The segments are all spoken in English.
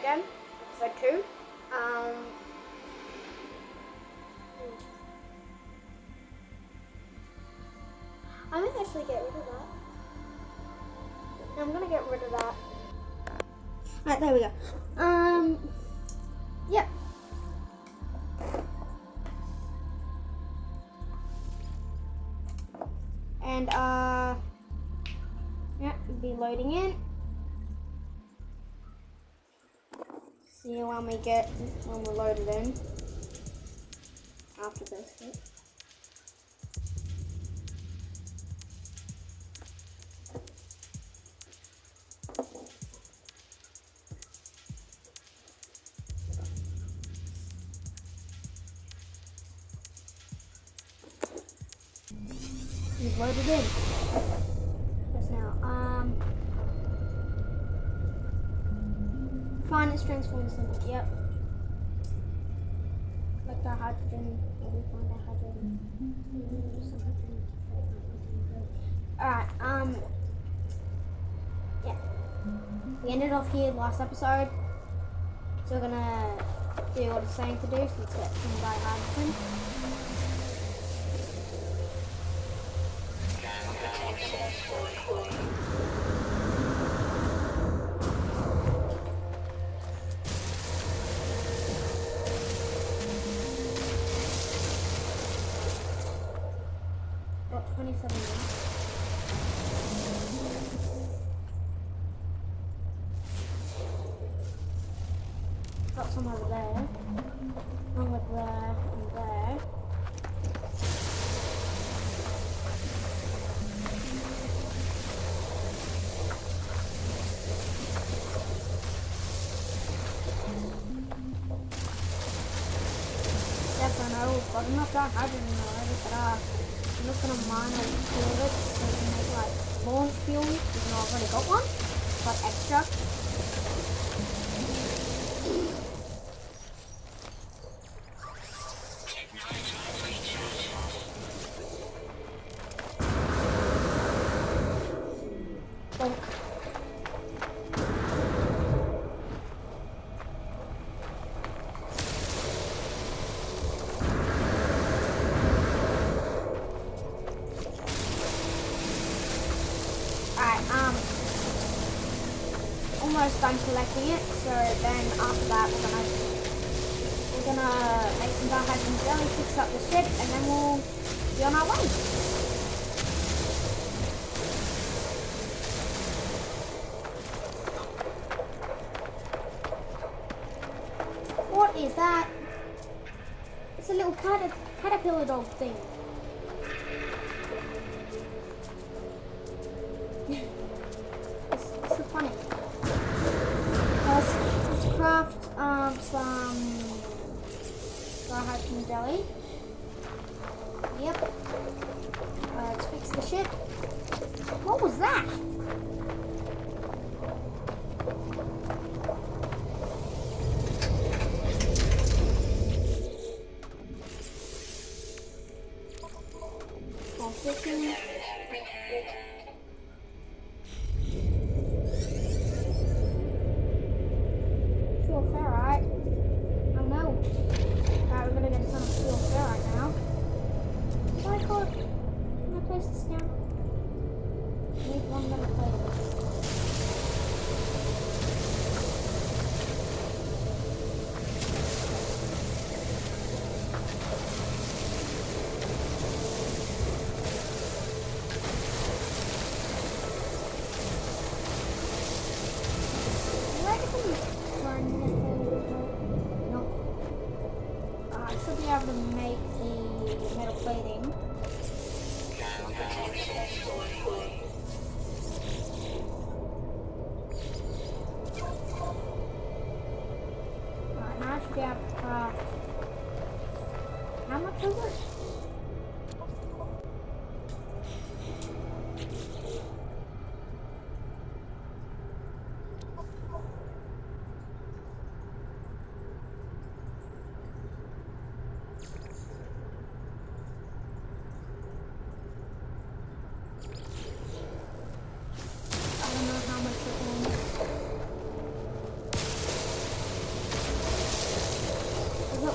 again, episode 2. I might actually get rid of that. I'm gonna get rid of that. Alright, there we go. Yeah. And yeah, be loading in. See when we're loaded in. After this hit. He's loaded in. Just now. Find its transform symbol. Yep. Collect our hydrogen. Maybe find our hydrogen. Alright, yeah. We ended off here last episode. So we're gonna do what it's saying to do, so let's get some hydrogen. Got 27 minutes. Got some over there. One with there and there. Yes, I know, we've got enough dark hydrogen already, but I'm just gonna mine a few of it so we can make like launch fuel, even though I've already got one, but extra. Almost done collecting it, so then after that we're gonna make some dark hydrogen jelly, fix up the ship, and then we'll be on our way. What is that? It's a little caterpillar dog thing. It's so funny. Let's craft some dark hydrogen jelly. Yep. Let's fix the ship. What was that? Fixing. Fuel ferrite. Oh no. Alright, we're gonna get some fuel ferrite now. What do I call it? Can I place this down? I need one metal plate. Able to make the metal plating. Alright, now I should be able to craft. How much is it?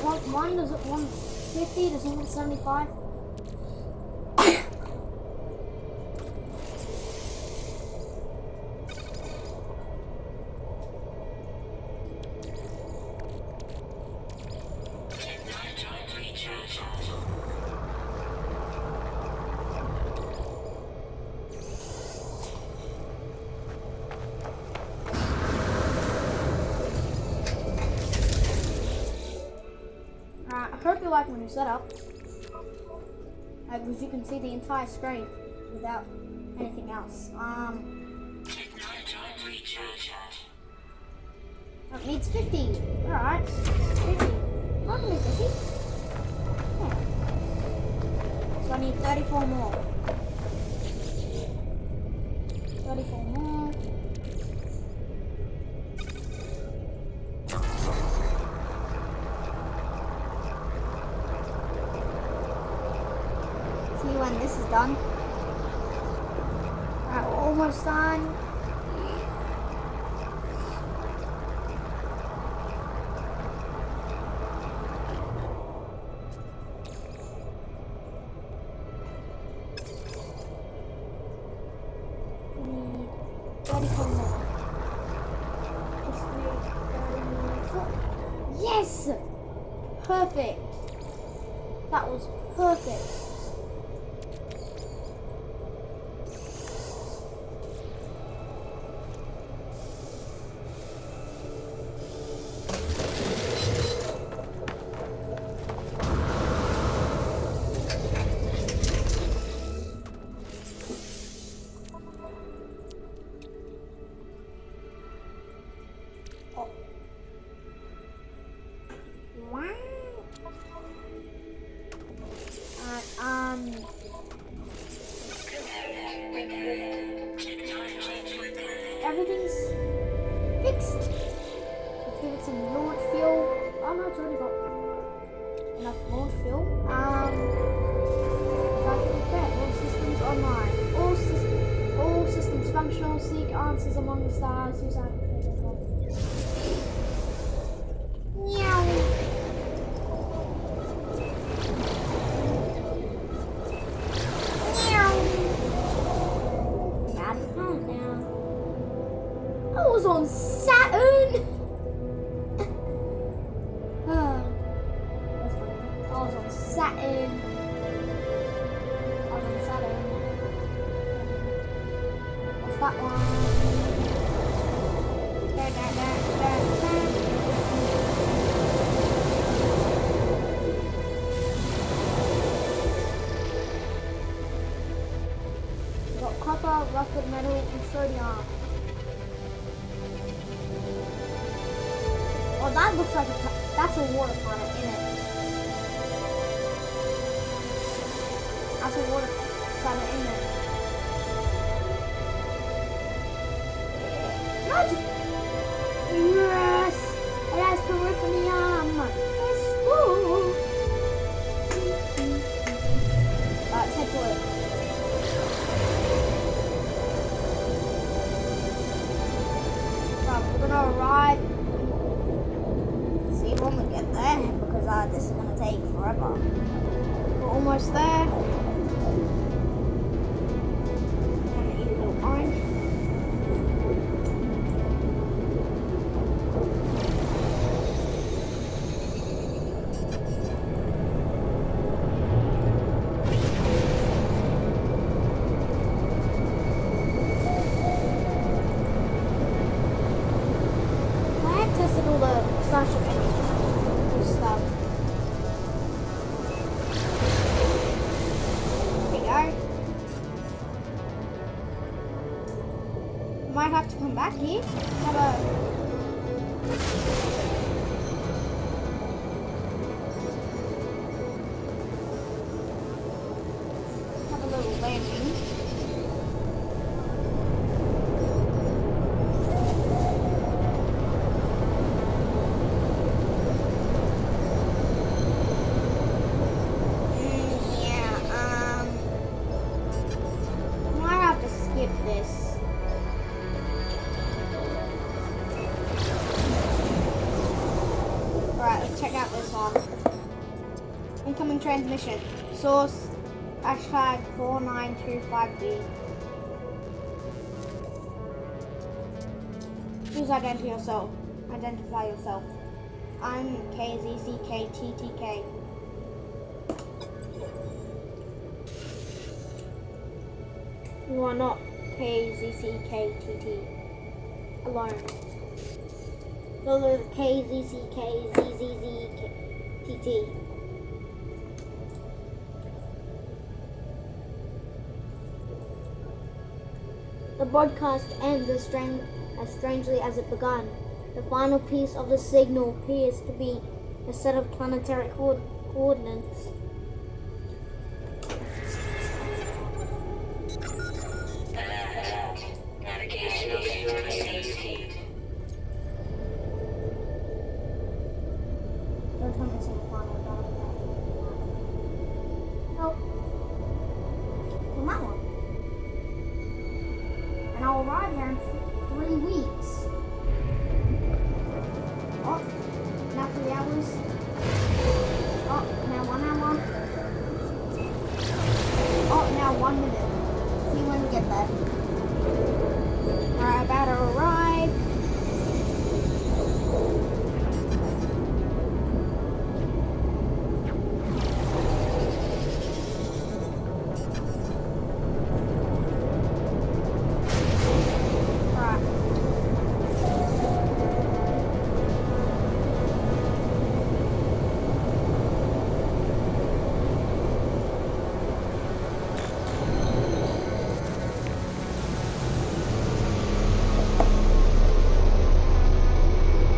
one does it 150? Does it 175? I hope you like my new setup. As you can see the entire screen without anything else. It needs 50. Alright. 50. I can do 50. Yeah. So I need 34 more. 34 more. See when this is done. Alright, we're almost done. Yes! Perfect. That was perfect. Everything's fixed. Let's give it some launch fuel. Oh no, it's already got enough launch fuel. All systems online. All systems functional. Seek answers among the stars. Use that. I was on Saturn. I was on Saturn. What's that one? We got copper, rusted metal, and sodium. Oh, that looks like that's a water planet, isn't it? That's a water planet, isn't it? Yes! It has peripherum! Let's go! Let's head to it. Right, we're gonna arrive. When we get there, because this is going to take forever. We're almost there. I'm going to eat a little orange. I have tested all the Starship engines. Stuff. There you go. Might have to come back here. Have a little landing. check out this one. Incoming transmission. Source hashtag 4925B. Please identify yourself. I'm KZCKTTK. You are not KZCKTT alone. Follow KZCKZZZTT. The broadcast ends as strangely as it began. The final piece of the signal appears to be a set of planetary coordinates. Navigational received. Don't tell me it's in the planet, nope. Well, that one. And I'll arrive there in 3 weeks. Oh, now 3 hours. Oh, now 1 hour. Oh, now 1 minute. See when we get there. We're about to arrive.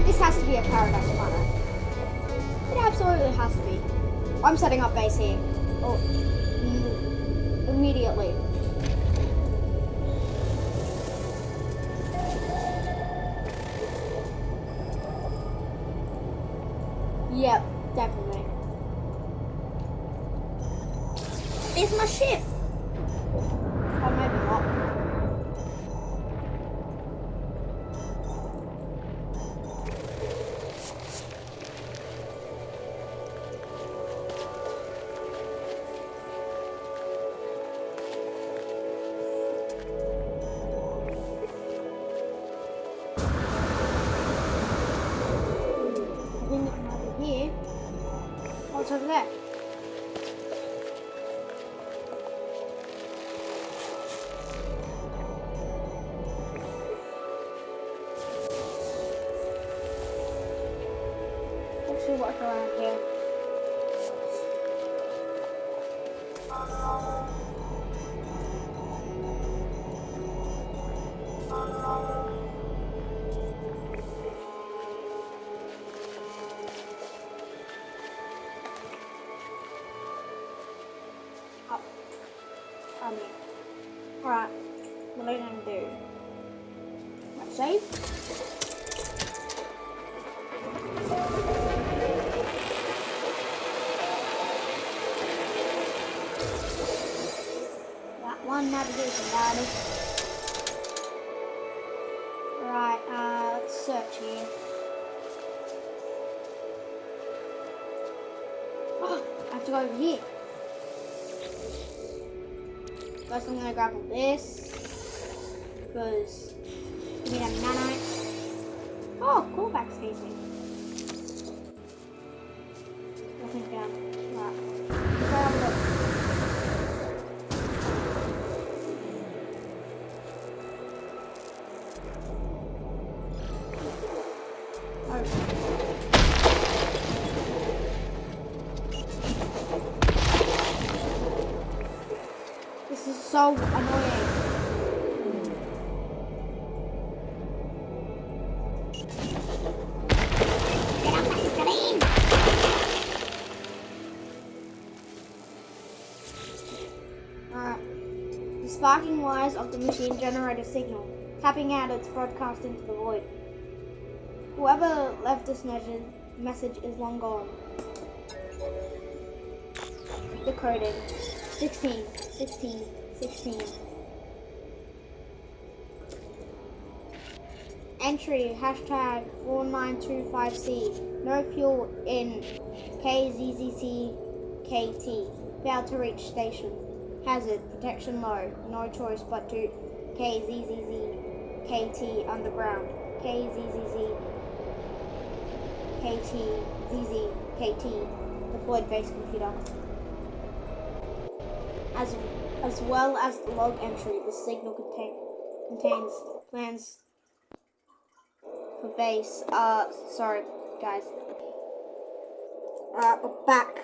This has to be a paradise planet. It absolutely has to be. I'm setting up base here. Oh, immediately. Yep, definitely. There's my ship. Or maybe not. Here. What's over there? Let's see what's around here. Alright, what are you gonna do? Let's save. That one navigation data. Right, let's search here. Oh, I have to go over here. First I'm gonna grab all this, because we need a nanite. Oh, cool backspacer. Nothing down. Right. Grab it. Oh. This is so annoying. Alright. The sparking wires of the machine generate a signal, tapping out its broadcast into the void. Whoever left this message is long gone. Decoding. 16. Entry hashtag 4925C. No fuel in KZZCKT. Failed to reach station. Hazard. Protection low. No choice but to KZZZKT underground. KZZZKT. Deployed base computer. As well as the log entry, the signal contains plans for base. Sorry, guys. We're back.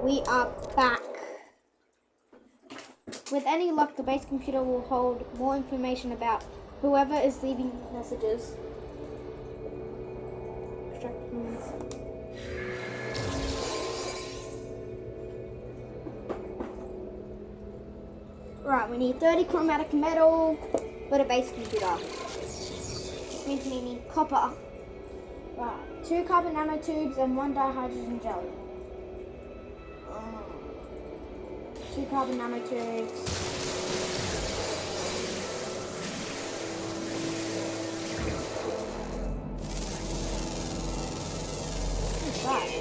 We are back. With any luck, the base computer will hold more information about whoever is leaving messages. Instructions. Right, we need 30 chromatic metal for the base computer. Which means we need copper. Right, 2 carbon nanotubes and 1 dihydrogen jelly. 2 carbon nanotubes. What's that?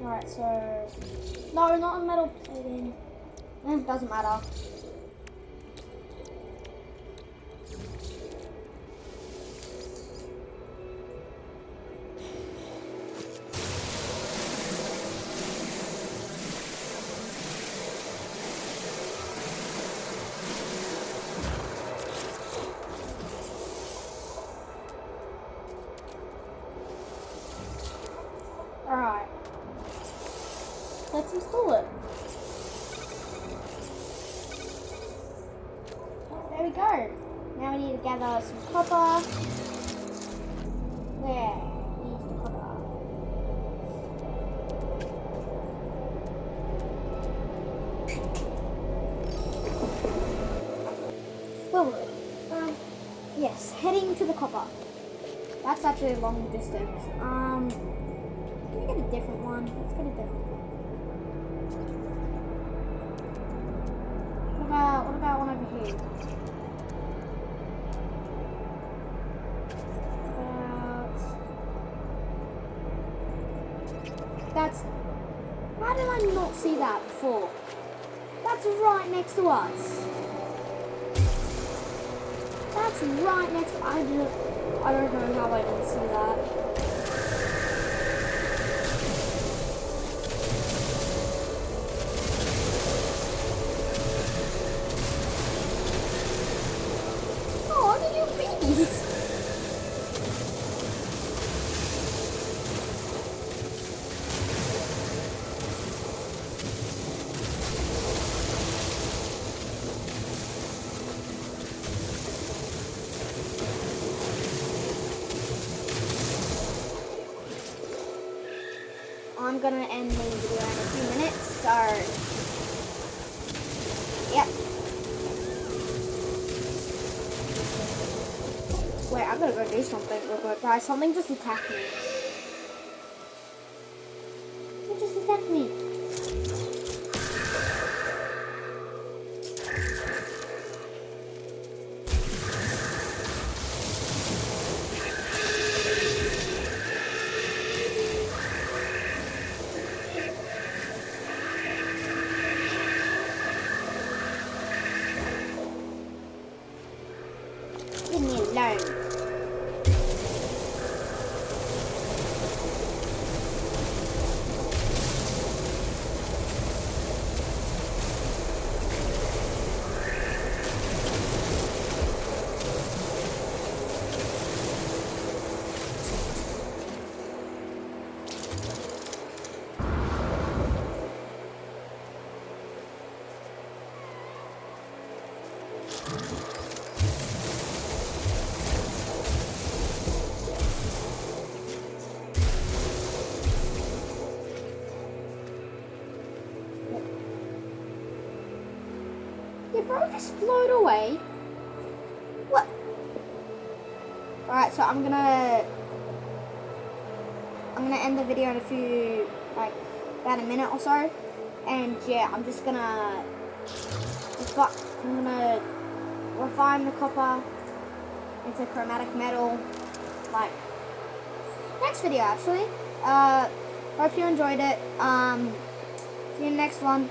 Right, so... No, not a metal plating. Doesn't matter. Alright. Let's install it. There we go. Now we need to gather some copper. Where is the copper? Well, yes, heading to the copper. That's actually a long distance. Can we get a different one? Let's get a different one. What about one over here? That's... How did I not see that before? That's right next to us. That's right next to... I don't know how I didn't see that. I'm gonna end the video in a few minutes, so yep. Wait, I'm gonna go do something real quick, guys. Something just attacked me. It just attacked me. Leave me alone. Did bro just float away? What? Alright, so I'm gonna end the video in a few, like, about a minute or so. And yeah, I'm gonna refine the copper into chromatic metal, like, next video actually. Hope you enjoyed it. See you in the next one.